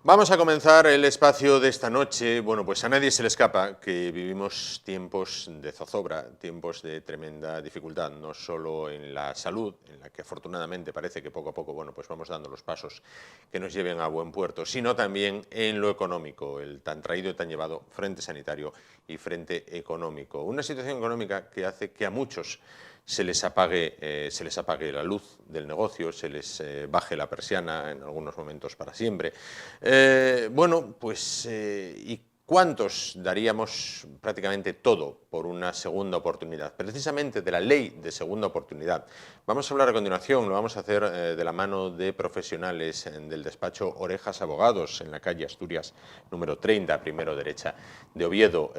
Vamos a comenzar el espacio de esta noche. Bueno, pues a nadie se le escapa que vivimos tiempos de zozobra, tiempos de tremenda dificultad, no solo en la salud, en la que afortunadamente parece que poco a poco, bueno, pues vamos dando los pasos que nos lleven a buen puerto, sino también en lo económico, el tan traído y tan llevado frente sanitario y frente económico. Una situación económica que hace que a muchos se les apague la luz del negocio, se les baje la persiana en algunos momentos para siempre. ¿Y cuántos daríamos prácticamente todo por una segunda oportunidad? Precisamente de la ley de segunda oportunidad. Vamos a hablar a continuación, lo vamos a hacer de la mano de profesionales del despacho Orejas Abogados, en la calle Asturias, número 30, primero derecha de Oviedo.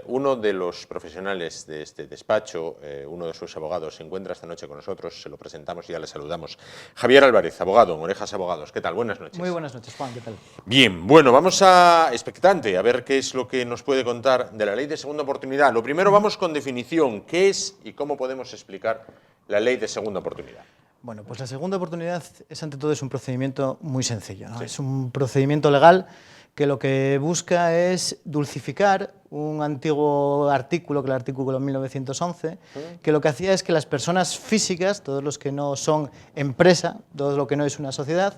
Uno de los profesionales de este despacho, uno de sus abogados, se encuentra esta noche con nosotros, se lo presentamos y ya le saludamos. Javier Álvarez, abogado en Orejas Abogados. ¿Qué tal? Buenas noches. Muy buenas noches, Juan, ¿qué tal? Bien, bueno, vamos a expectante a ver qué es lo que nos puede contar de la ley de segunda oportunidad. Lo primero, vamos con definición. ¿Qué es y cómo podemos explicar la ley de segunda oportunidad? Bueno, pues la segunda oportunidad es ante todo un procedimiento muy sencillo, ¿no? Sí. Es un procedimiento legal que lo que busca es dulcificar un antiguo artículo, que es el artículo 1911, que lo que hacía es que las personas físicas, todos los que no son empresa, todo lo que no es una sociedad,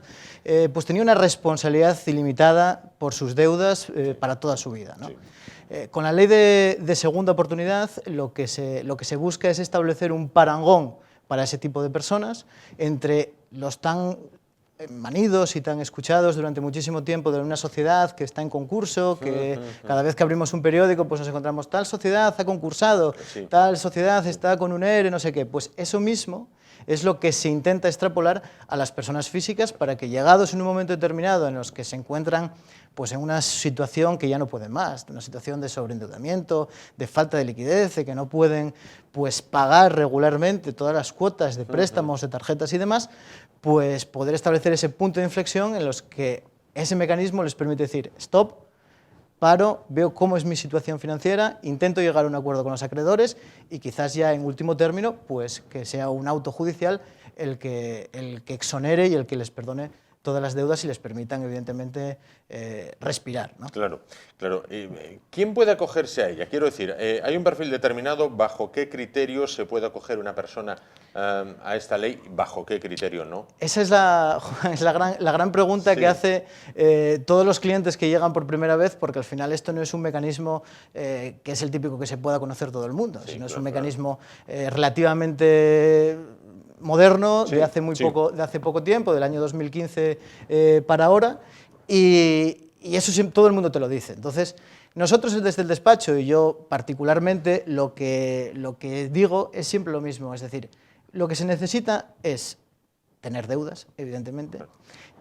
pues tenía una responsabilidad ilimitada por sus deudas para toda su vida, ¿no? Sí. Con la ley de segunda oportunidad lo que se busca es establecer un parangón para ese tipo de personas entre los tan manidos y tan escuchados durante muchísimo tiempo de una sociedad que está en concurso, que cada vez que abrimos un periódico pues nos encontramos tal sociedad ha concursado, sí, tal sociedad está con un ERE, no sé qué. Pues eso mismo es lo que se intenta extrapolar a las personas físicas para que, llegados en un momento determinado en los que se encuentran pues en una situación que ya no pueden más, una situación de sobreendeudamiento, de falta de liquidez, de que no pueden pues pagar regularmente todas las cuotas de préstamos, de tarjetas y demás, pues poder establecer ese punto de inflexión en los que ese mecanismo les permite decir stop, paro, veo cómo es mi situación financiera, intento llegar a un acuerdo con los acreedores y quizás ya en último término pues que sea un auto judicial el que exonere y el que les perdone todas las deudas y les permitan, evidentemente, respirar, ¿no? Claro, claro. ¿Quién puede acogerse a ella? Quiero decir, ¿hay un perfil determinado? ¿Bajo qué criterio se puede acoger una persona a esta ley? ¿Bajo qué criterio no? Esa es la gran pregunta, sí, que hace todos los clientes que llegan por primera vez, porque al final esto no es un mecanismo que es el típico que se pueda conocer todo el mundo, sí, sino claro, es un mecanismo relativamente moderno, sí, de hace poco tiempo, del año 2015 para ahora, y eso todo el mundo te lo dice. Entonces, nosotros desde el despacho, y yo particularmente, lo que digo es siempre lo mismo, es decir, lo que se necesita es tener deudas, evidentemente,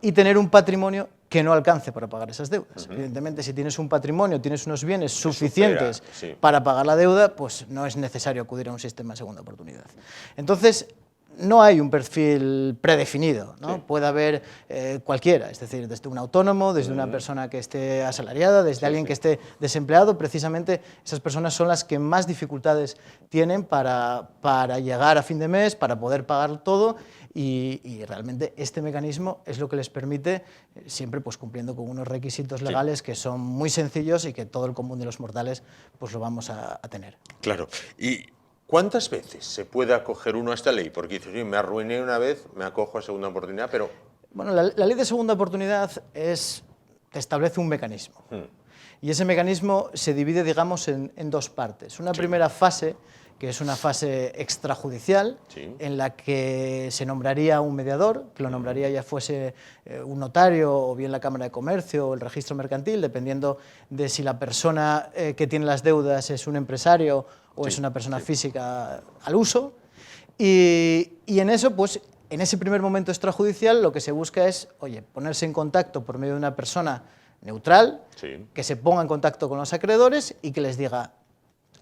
y tener un patrimonio que no alcance para pagar esas deudas. Evidentemente, si tienes un patrimonio, tienes unos bienes suficientes para pagar la deuda, pues no es necesario acudir a un sistema de segunda oportunidad. Entonces, no hay un perfil predefinido, ¿no? Sí. Puede haber cualquiera, es decir, desde un autónomo, desde una persona que esté asalariada, desde alguien que esté desempleado. Precisamente esas personas son las que más dificultades tienen para llegar a fin de mes, para poder pagar todo, y realmente este mecanismo es lo que les permite, siempre pues cumpliendo con unos requisitos legales que son muy sencillos y que todo el común de los mortales pues lo vamos a tener. Claro. Y ¿cuántas veces se puede acoger uno a esta ley? Porque dices, sí, me arruiné una vez, me acojo a segunda oportunidad, pero... Bueno, la ley de segunda oportunidad te establece un mecanismo. Y ese mecanismo se divide, digamos, en dos partes. Una primera fase, que es una fase extrajudicial, en la que se nombraría un mediador, que lo nombraría ya fuese un notario o bien la Cámara de Comercio o el registro mercantil, dependiendo de si la persona que tiene las deudas es un empresario o es una persona física al uso. Y en eso, pues, en ese primer momento extrajudicial, lo que se busca es, oye, ponerse en contacto por medio de una persona neutral, que se ponga en contacto con los acreedores y que les diga,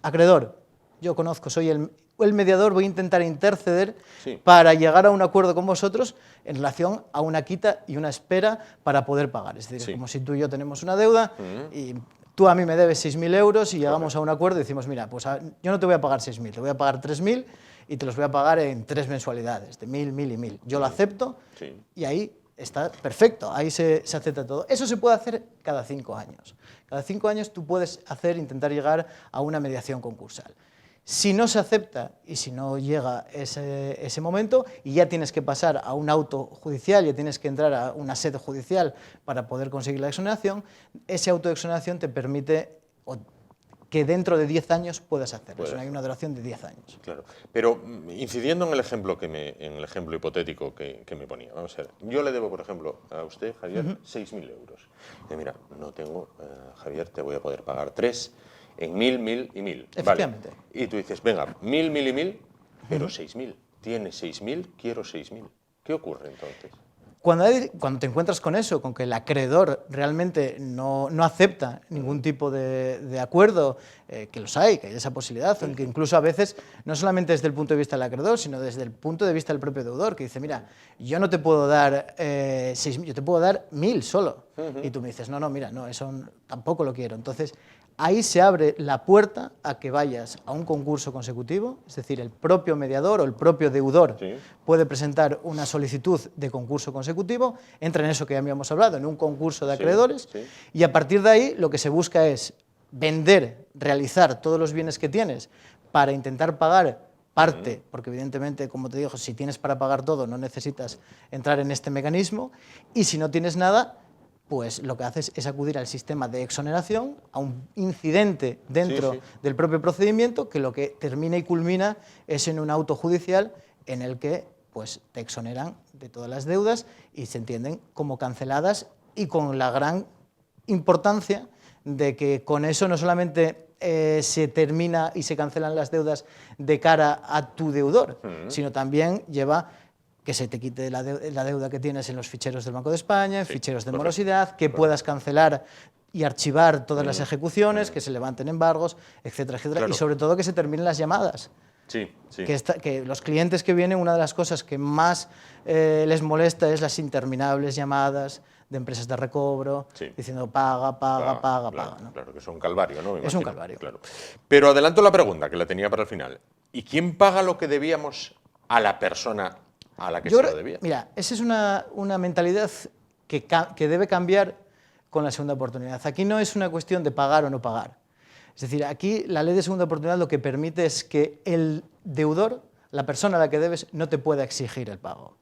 acreedor, yo conozco, soy el mediador, voy a intentar interceder para llegar a un acuerdo con vosotros en relación a una quita y una espera para poder pagar. Es decir, es como si tú y yo tenemos una deuda y tú a mí me debes 6.000 euros y llegamos a un acuerdo y decimos, mira, pues yo no te voy a pagar 6.000, te voy a pagar 3.000 y te los voy a pagar en 3 mensualidades, de 1.000, 1.000 y 1.000. Yo lo acepto y ahí está perfecto, ahí se acepta todo. Eso se puede hacer cada 5 años. Cada 5 años tú puedes intentar llegar a una mediación concursal. Si no se acepta y si no llega ese momento y ya tienes que pasar a un auto judicial, ya tienes que entrar a una sede judicial para poder conseguir la exoneración, ese auto de exoneración te permite que dentro de 10 años puedas hacerlo. Hay una duración de 10 años. Claro, pero incidiendo en el ejemplo, hipotético que me ponía, vamos a ver, yo le debo, por ejemplo, a usted, Javier, 6.000 euros. Y mira, no tengo, Javier, te voy a poder pagar 3 en 1.000, 1.000 y 1.000. Efectivamente. Vale. Y tú dices, venga, 1.000, 1.000 y 1.000, pero 6.000. Tiene 6.000, quiero 6.000. ¿Qué ocurre entonces? Cuando te encuentras con eso, con que el acreedor realmente no acepta ningún tipo de acuerdo, que los hay, que hay esa posibilidad, aunque incluso a veces, no solamente desde el punto de vista del acreedor, sino desde el punto de vista del propio deudor, que dice, mira, yo no te puedo dar 6.000, yo te puedo dar 1.000 solo. Y tú me dices, no, mira, no, eso tampoco lo quiero. Entonces, ahí se abre la puerta a que vayas a un concurso consecutivo, es decir, el propio mediador o el propio deudor puede presentar una solicitud de concurso consecutivo, entra en eso que ya habíamos hablado, en un concurso de acreedores, y a partir de ahí lo que se busca es vender, realizar todos los bienes que tienes para intentar pagar parte, porque evidentemente, como te digo, si tienes para pagar todo no necesitas entrar en este mecanismo, y si no tienes nada, pues lo que haces es acudir al sistema de exoneración, a un incidente dentro del propio procedimiento, que lo que termina y culmina es en un auto judicial en el que pues, te exoneran de todas las deudas y se entienden como canceladas, y con la gran importancia de que con eso no solamente se termina y se cancelan las deudas de cara a tu deudor, sino también lleva que se te quite la deuda que tienes en los ficheros del Banco de España, en ficheros de morosidad, que puedas cancelar y archivar todas las ejecuciones, que se levanten embargos, etcétera, etcétera, y sobre todo que se terminen las llamadas. Que los clientes que vienen, una de las cosas que más les molesta es las interminables llamadas de empresas de recobro, diciendo paga, ¿no? Claro, que es un calvario, ¿no? Es un calvario. Claro. Pero adelanto la pregunta, que la tenía para el final. ¿Y quién paga lo que debíamos a la persona a la que se lo debía? Mira, esa es una mentalidad que debe cambiar con la segunda oportunidad. Aquí no es una cuestión de pagar o no pagar. Es decir, aquí la ley de segunda oportunidad lo que permite es que el deudor, la persona a la que debes, no te pueda exigir el pago.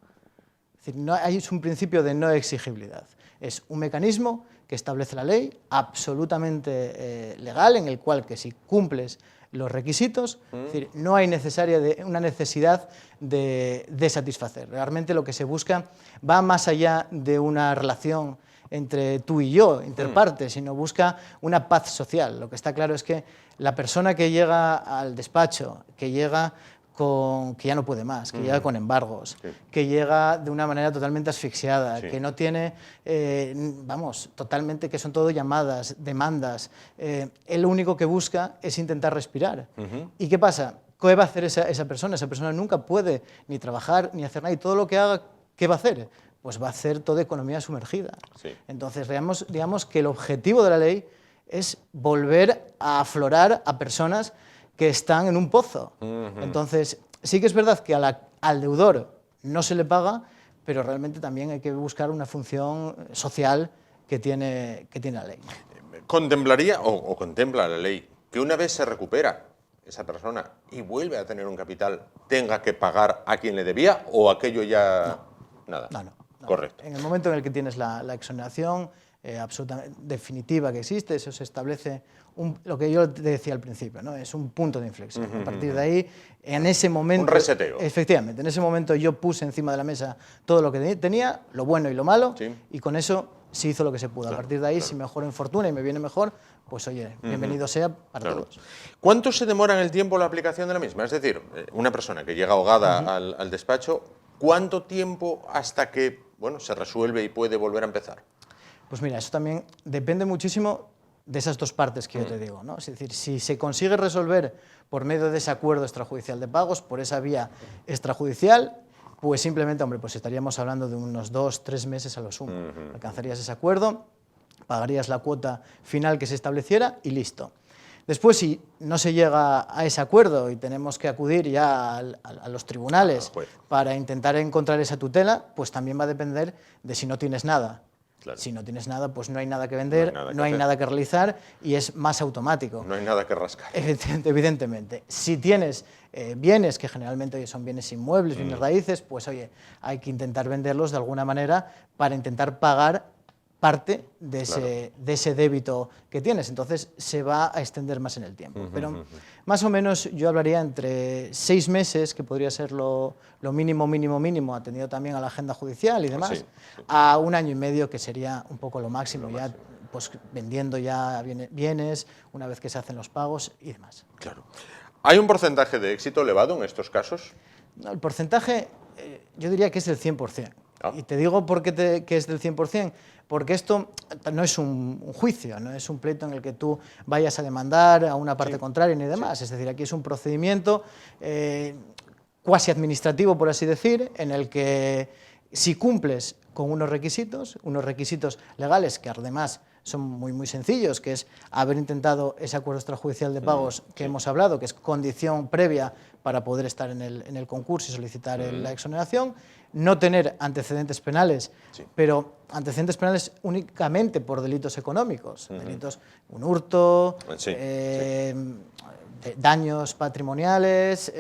Es decir, es un principio de no exigibilidad. Es un mecanismo que establece la ley, absolutamente legal, en el cual que si cumples los requisitos, es decir, no hay una necesidad de satisfacer. Realmente lo que se busca va más allá de una relación entre tú y yo, interpartes, sino busca una paz social. Lo que está claro es que la persona que llega al despacho, que llega que ya no puede más, que llega con embargos, que llega de una manera totalmente asfixiada, que no tiene, totalmente, que son todo llamadas, demandas, él lo único que busca es intentar respirar. ¿Y qué pasa? ¿Qué va a hacer esa persona? Esa persona nunca puede ni trabajar, ni hacer nada, y todo lo que haga, ¿qué va a hacer? Pues va a hacer toda economía sumergida. Entonces, digamos que el objetivo de la ley es volver a aflorar a personas que están en un pozo. Entonces, sí que es verdad que al deudor no se le paga, pero realmente también hay que buscar una función social que tiene la ley. ¿Contemplaría o contempla la ley que una vez se recupera esa persona y vuelve a tener un capital, tenga que pagar a quien le debía, o aquello ya... Nada. No. Correcto. En el momento en el que tienes la exoneración absolutamente definitiva que existe, eso se establece lo que yo te decía al principio, ¿no? Es un punto de inflexión. A partir de ahí, en ese momento... Un reseteo. Efectivamente, en ese momento yo puse encima de la mesa todo lo que tenía, lo bueno y lo malo, y con eso se hizo lo que se pudo. A partir de ahí, si mejoro en fortuna y me viene mejor, pues oye, bienvenido sea para todos. ¿Cuánto se demora en el tiempo la aplicación de la misma? Es decir, una persona que llega ahogada al despacho, ¿cuánto tiempo hasta que se resuelve y puede volver a empezar? Pues mira, eso también depende muchísimo de esas dos partes que yo te digo, ¿no? Es decir, si se consigue resolver por medio de ese acuerdo extrajudicial de pagos, por esa vía extrajudicial, pues simplemente, pues estaríamos hablando de unos 2-3 meses a lo sumo. Alcanzarías ese acuerdo, pagarías la cuota final que se estableciera y listo. Después, si no se llega a ese acuerdo y tenemos que acudir ya a los tribunales para intentar encontrar esa tutela, pues también va a depender de si no tienes nada. Claro. Si no tienes nada, pues no hay nada que vender, no hay nada que realizar y es más automático. No hay nada que rascar. Evidentemente. Si tienes bienes, que generalmente son bienes inmuebles, bienes raíces, pues oye, hay que intentar venderlos de alguna manera para intentar pagar parte de ese débito que tienes. Entonces se va a extender más en el tiempo. Pero más o menos yo hablaría entre 6 meses, que podría ser lo mínimo, atendido también a la agenda judicial y demás, a 1 año y medio, que sería un poco lo máximo, ya pues vendiendo ya bienes, una vez que se hacen los pagos y demás. Claro. ¿Hay un porcentaje de éxito elevado en estos casos? No, el porcentaje yo diría que es del 100%. Y te digo por qué que es del 100%, porque esto no es un juicio, no es un pleito en el que tú vayas a demandar a una parte contraria ni demás. Es decir, aquí es un procedimiento cuasi administrativo, por así decir, en el que si cumples con unos requisitos legales que además son muy sencillos, que es haber intentado ese acuerdo extrajudicial de pagos que hemos hablado, que es condición previa para poder estar en el concurso y solicitar la exoneración, no tener antecedentes penales, pero antecedentes penales únicamente por delitos económicos, delitos, un hurto, daños patrimoniales,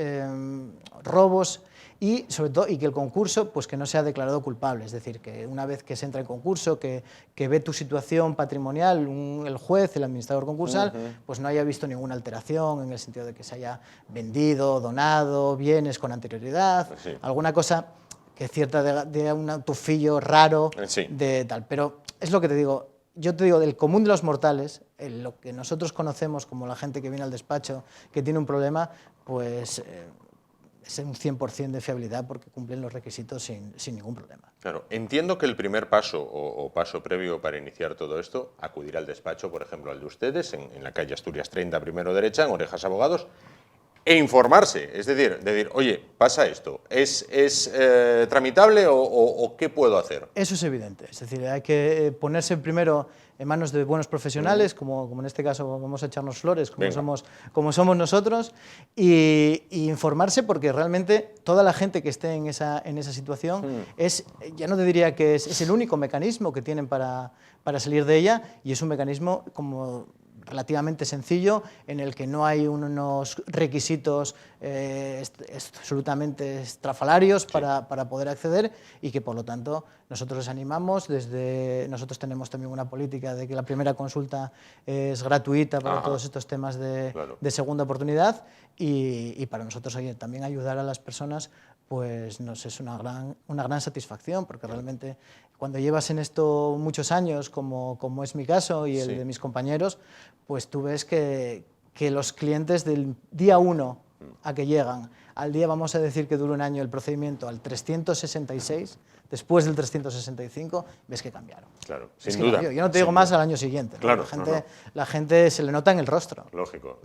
robos, y sobre todo y que el concurso pues que no sea declarado culpable, es decir, que una vez que se entra en concurso, que ve tu situación patrimonial, el juez, el administrador concursal, pues no haya visto ninguna alteración en el sentido de que se haya vendido, donado bienes con anterioridad, alguna cosa que cierta de un tufillo raro de tal. Pero es lo que te digo, yo te digo, del común de los mortales, lo que nosotros conocemos como la gente que viene al despacho, que tiene un problema, pues es un 100% de fiabilidad porque cumplen los requisitos sin ningún problema. Claro, entiendo que el primer paso o paso previo para iniciar todo esto, acudir al despacho, por ejemplo, al de ustedes, en la calle Asturias 30, primero derecha, en Orejas Abogados, e informarse, es decir, oye, pasa esto, ¿es tramitable o qué puedo hacer? Eso es evidente, es decir, hay que ponerse primero en manos de buenos profesionales, como en este caso vamos a echarnos flores, como somos nosotros, y informarse, porque realmente toda la gente que esté en esa situación ya no te diría que es el único mecanismo que tienen para salir de ella, y es un mecanismo como relativamente sencillo, en el que no hay unos requisitos absolutamente estrafalarios para poder acceder, y que por lo tanto nosotros les animamos. Nosotros tenemos también una política de que la primera consulta es gratuita para todos estos temas de segunda oportunidad, y para nosotros también ayudar a las personas pues nos es una gran satisfacción, porque realmente cuando llevas en esto muchos años, como es mi caso y el de mis compañeros, pues tú ves que los clientes del día 1 a que llegan, al día, vamos a decir que dura 1 año el procedimiento, al 366, después del 365, ves que cambiaron. Claro, sin duda. Yo no te digo más al año siguiente. Claro, la gente se le nota en el rostro. Lógico.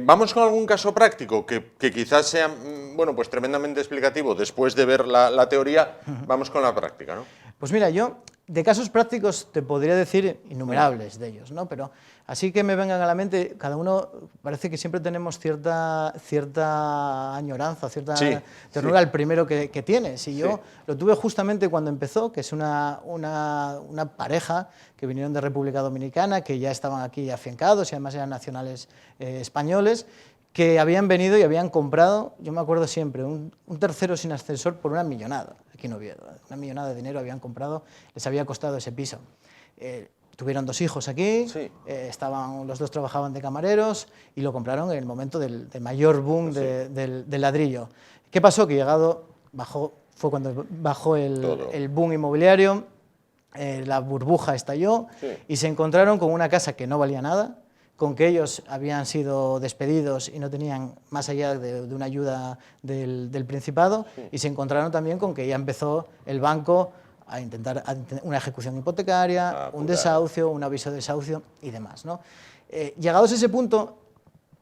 Vamos con algún caso práctico que quizás sea bueno, pues tremendamente explicativo después de ver la teoría. Vamos con la práctica, ¿no? Pues mira, yo de casos prácticos te podría decir innumerables de ellos, ¿no? Pero así que me vengan a la mente, cada uno parece que siempre tenemos cierta añoranza, cierta ternura al primero que tienes. Y yo lo tuve justamente cuando empezó, que es una pareja que vinieron de República Dominicana, que ya estaban aquí afincados y además eran nacionales españoles, que habían venido y habían comprado, yo me acuerdo siempre, un tercero sin ascensor por 1 millonada, aquí en Oviedo. 1 millonada de dinero habían comprado, les había costado ese piso. Tuvieron 2 hijos aquí, los 2 trabajaban de camareros y lo compraron en el momento del mayor boom del ladrillo. ¿Qué pasó? Que fue cuando bajó el boom inmobiliario, la burbuja estalló y se encontraron con una casa que no valía nada, con que ellos habían sido despedidos y no tenían más allá de una ayuda del Principado, y se encontraron también con que ya empezó el banco a intentar una ejecución hipotecaria, un desahucio, un aviso de desahucio y demás, ¿no? Llegados a ese punto,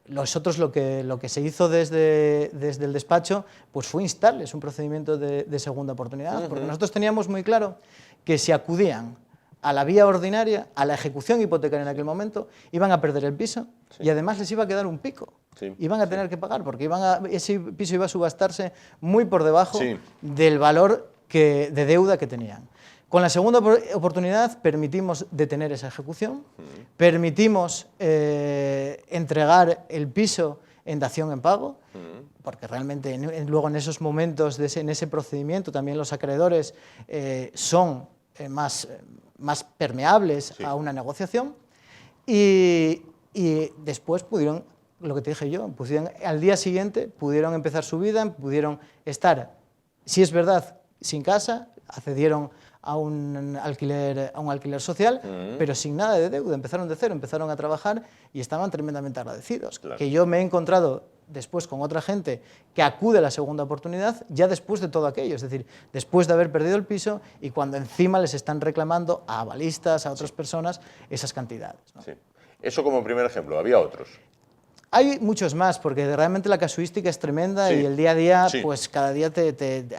nosotros lo que se hizo desde el despacho pues fue instarles un procedimiento de segunda oportunidad, porque nosotros teníamos muy claro que si acudían a la vía ordinaria, a la ejecución hipotecaria en aquel momento, iban a perder el piso y además les iba a quedar un pico. Iban a tener que pagar porque ese piso iba a subastarse muy por debajo del valor de deuda que tenían. Con la segunda oportunidad permitimos detener esa ejecución, permitimos entregar el piso en dación en pago, porque realmente luego en esos momentos, en ese procedimiento, también los acreedores son más permeables a una negociación y después pudieron, lo que te dije yo, al día siguiente pudieron empezar su vida, pudieron estar, si es verdad, sin casa, accedieron a un alquiler social, pero sin nada de deuda, empezaron de cero, empezaron a trabajar y estaban tremendamente agradecidos. Claro. Que yo me he encontrado después con otra gente que acude a la segunda oportunidad ya después de todo aquello, es decir, después de haber perdido el piso y cuando encima les están reclamando a avalistas, a otras personas, esas cantidades, ¿no? Sí. Eso como primer ejemplo, ¿había otros? Hay muchos más, porque realmente la casuística es tremenda y el día a día, pues cada día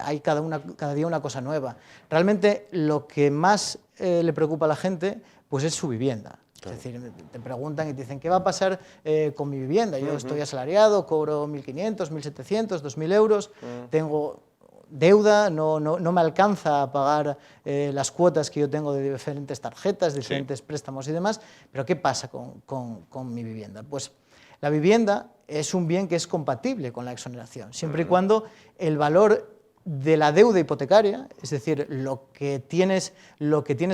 hay cada día una cosa nueva. Realmente lo que más le preocupa a la gente, pues es su vivienda. Claro. Es decir, te preguntan y te dicen, ¿qué va a pasar con mi vivienda? Yo estoy asalariado, cobro 1.500, 1.700, 2.000 euros, tengo deuda, no me alcanza a pagar las cuotas que yo tengo de diferentes tarjetas, diferentes préstamos y demás, pero ¿qué pasa con mi vivienda? Pues la vivienda es un bien que es compatible con la exoneración, siempre y cuando el valor de la deuda hipotecaria, es decir, lo que tienes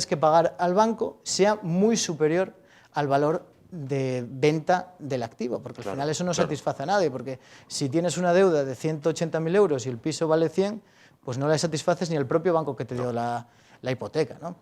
que pagar al banco, sea muy superior al valor de venta del activo, porque al final eso no satisface a nadie, porque si tienes una deuda de 180.000 euros y el piso vale 100, pues no la satisfaces ni el propio banco que te dio la hipoteca, ¿no?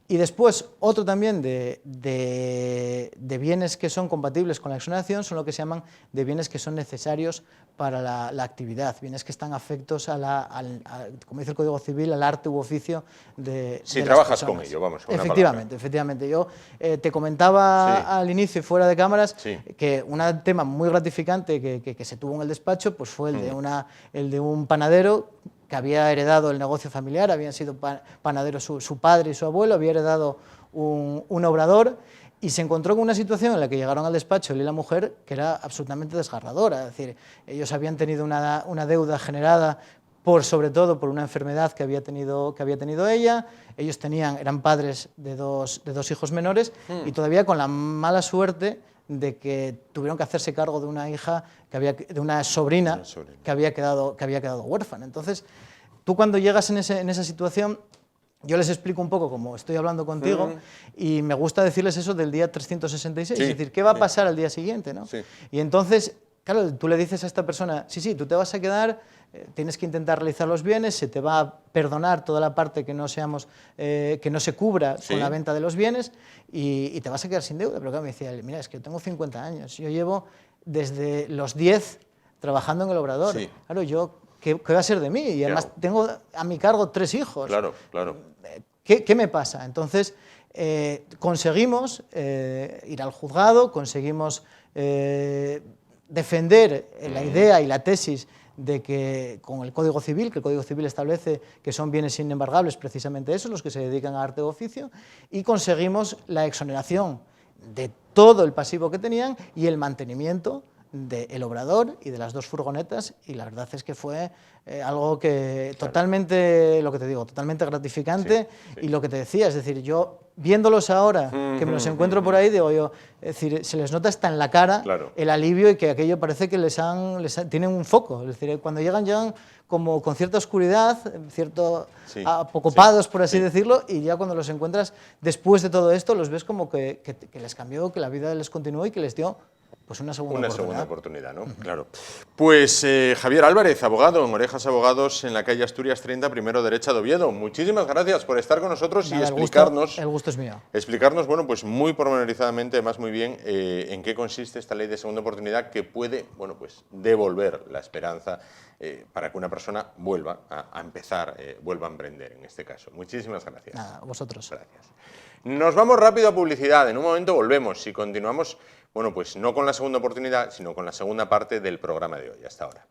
Y después, otro también de bienes que son compatibles con la exoneración son lo que se llaman de bienes que son necesarios para la actividad, bienes que están afectos como dice el Código Civil, al arte u oficio de Si las trabajas personas. con ello, vamos. Efectivamente. Yo te comentaba al inicio y fuera de cámaras que un tema muy gratificante que se tuvo en el despacho pues fue el de un panadero que había heredado el negocio familiar, habían sido panaderos su padre y su abuelo, había heredado un obrador y se encontró con una situación en la que llegaron al despacho él y la mujer que era absolutamente desgarradora. Es decir, ellos habían tenido una deuda generada sobre todo por una enfermedad que había tenido ella, ellos eran padres de dos hijos menores y todavía con la mala suerte de que tuvieron que hacerse cargo de una hija, de una sobrina que había quedado huérfana. Entonces, tú cuando llegas en esa situación, yo les explico un poco como estoy hablando contigo y me gusta decirles eso del día 366, es decir, ¿qué va a pasar al día siguiente, ¿no? Y entonces, claro, tú le dices a esta persona, sí, tú te vas a quedar, tienes que intentar realizar los bienes, se te va a perdonar toda la parte que no se cubra con la venta de los bienes y te vas a quedar sin deuda. Pero claro, me decía, mira, es que yo tengo 50 años, yo llevo desde los 10 trabajando en el obrador. Claro, ¿qué va a ser de mí? Y además tengo a mi cargo 3 hijos. Claro. ¿Qué me pasa? Entonces, conseguimos ir al juzgado, conseguimos defender la idea y la tesis de que con el Código Civil, que el Código Civil establece que son bienes inembargables precisamente esos, los que se dedican a arte o oficio, y conseguimos la exoneración de todo el pasivo que tenían y el mantenimiento del obrador y de las 2 furgonetas, y la verdad es que fue algo que totalmente, lo que te digo, totalmente gratificante. Y lo que te decía, es decir, yo viéndolos ahora, que me los encuentro por ahí, digo yo, es decir, se les nota hasta en la cara el alivio y que aquello parece que tienen un foco, es decir, cuando llegan como con cierta oscuridad, apocopados, por así decirlo, y ya cuando los encuentras después de todo esto, los ves como que les cambió, que la vida les continuó y que les dio pues una segunda oportunidad, ¿no? Claro. Pues Javier Álvarez, abogado en Orejas Abogados en la calle Asturias 30, primero derecha de Oviedo. Muchísimas gracias por estar con nosotros y explicarnos. El gusto es mío. Explicarnos, bueno, pues muy pormenorizadamente, además muy bien, en qué consiste esta ley de segunda oportunidad que puede, bueno, pues devolver la esperanza para que una persona vuelva a empezar, vuelva a emprender en este caso. Muchísimas gracias. Nada, a vosotros. Gracias. Nos vamos rápido a publicidad. En un momento volvemos y continuamos. Bueno, pues no con la segunda oportunidad, sino con la segunda parte del programa de hoy. Hasta ahora.